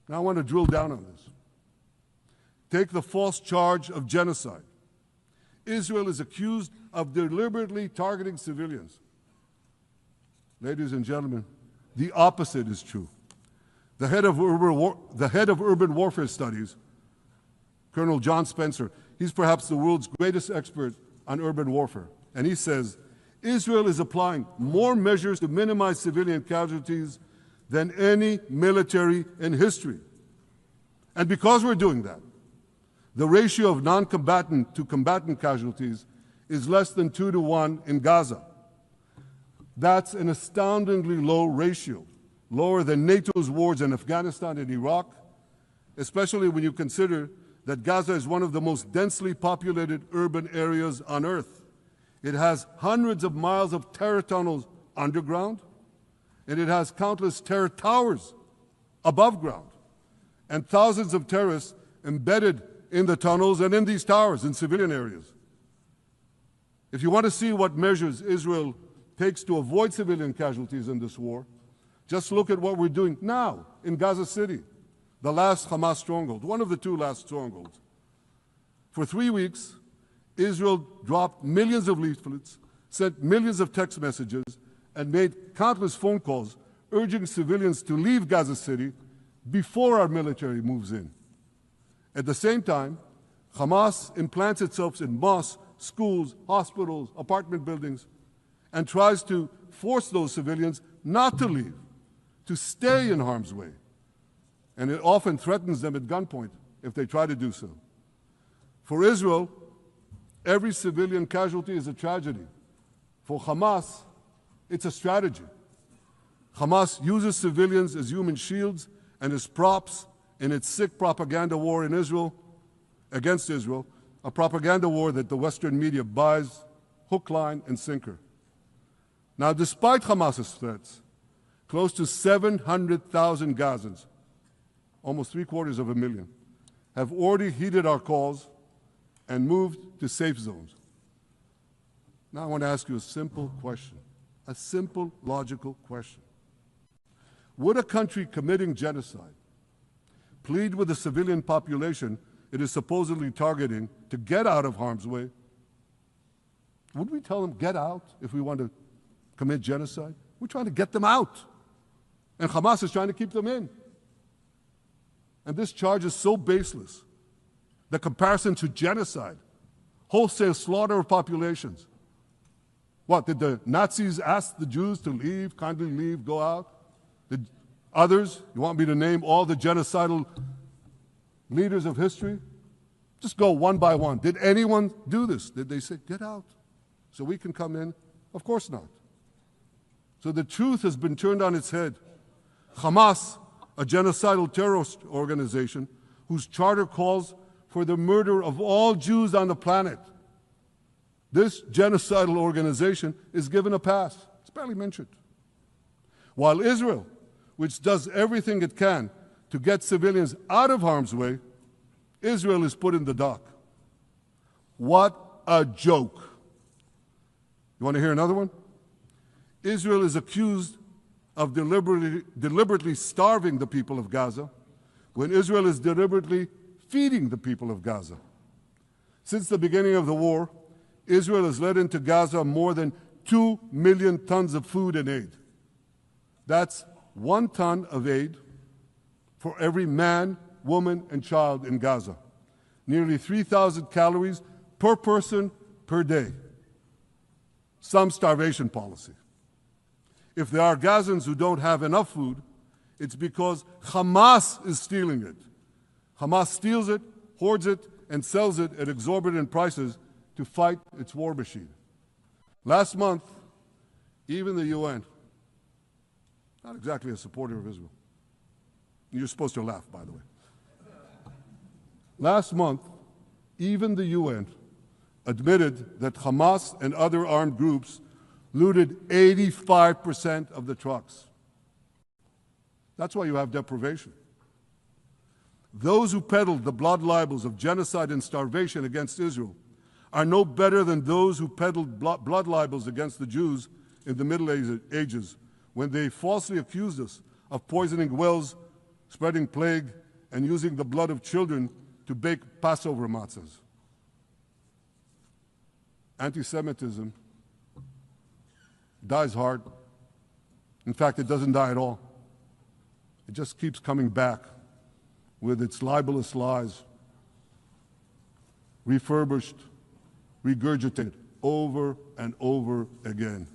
Now I want to drill down on this. Take the false charge of genocide. Israel is accused of deliberately targeting civilians. Ladies and gentlemen, the opposite is true. The head of urban warfare studies, Colonel John Spencer, he's perhaps the world's greatest expert on urban warfare. And he says, Israel is applying more measures to minimize civilian casualties than any military in history. And because we're doing that, the ratio of non-combatant to combatant casualties is less than 2 to 1 in Gaza. That's an astoundingly low ratio, lower than NATO's wars in Afghanistan and Iraq, especially when you consider that Gaza is one of the most densely populated urban areas on Earth. It has hundreds of miles of terror tunnels underground, and it has countless terror towers above ground, and thousands of terrorists embedded in the tunnels and in these towers in civilian areas. If you want to see what measures Israel takes to avoid civilian casualties in this war, just look at what we're doing now in Gaza City, the last Hamas stronghold, one of the 2 last strongholds. For 3 weeks, Israel dropped millions of leaflets, sent millions of text messages, and made countless phone calls urging civilians to leave Gaza City before our military moves in. At the same time, Hamas implants itself in mosques, schools, hospitals, apartment buildings, and tries to force those civilians not to leave, to stay in harm's way. And it often threatens them at gunpoint if they try to do so. For Israel, every civilian casualty is a tragedy. For Hamas, it's a strategy. Hamas uses civilians as human shields and as props in its sick propaganda war in Israel, against Israel, a propaganda war that the Western media buys hook, line, and sinker. Now, despite Hamas's threats, close to 700,000 Gazans, almost 750,000, have already heeded our calls and moved to safe zones. Now I want to ask you a simple question, a simple, logical question. Would a country committing genocide plead with the civilian population it is supposedly targeting to get out of harm's way? Would we tell them, get out, if we want to commit genocide? We're trying to get them out. And Hamas is trying to keep them in. And this charge is so baseless. The comparison to genocide, wholesale slaughter of populations. What, did the Nazis ask the Jews to leave, kindly leave, go out? Did others, you want me to name all the genocidal leaders of history? Just go one by one. Did anyone do this? Did they say, get out so we can come in? Of course not. So the truth has been turned on its head. Hamas, a genocidal terrorist organization whose charter calls for the murder of all Jews on the planet, this genocidal organization is given a pass. It's barely mentioned. While Israel, which does everything it can to get civilians out of harm's way, Israel is put in the dock. What a joke. You want to hear another one? Israel is accused of deliberately starving the people of Gaza when Israel is deliberately feeding the people of Gaza. Since the beginning of the war, Israel has let into Gaza more than 2 million tons of food and aid. That's 1 ton of aid for every man, woman, and child in Gaza. Nearly 3,000 calories per person per day. Some starvation policy. If there are Gazans who don't have enough food, it's because Hamas is stealing it. Hamas steals it, hoards it, and sells it at exorbitant prices to fight its war machine. Last month, even the UN, not exactly a supporter of Israel. You're supposed to laugh, by the way. Last month, even the UN admitted that Hamas and other armed groups looted 85% of the trucks. That's why you have deprivation. Those who peddled the blood libels of genocide and starvation against Israel are no better than those who peddled blood libels against the Jews in the Middle Ages when they falsely accused us of poisoning wells spreading plague, and using the blood of children to bake Passover matzahs. Anti-Semitism dies hard. In fact, it doesn't die at all. It just keeps coming back with its libelous lies, refurbished, regurgitated over and over again.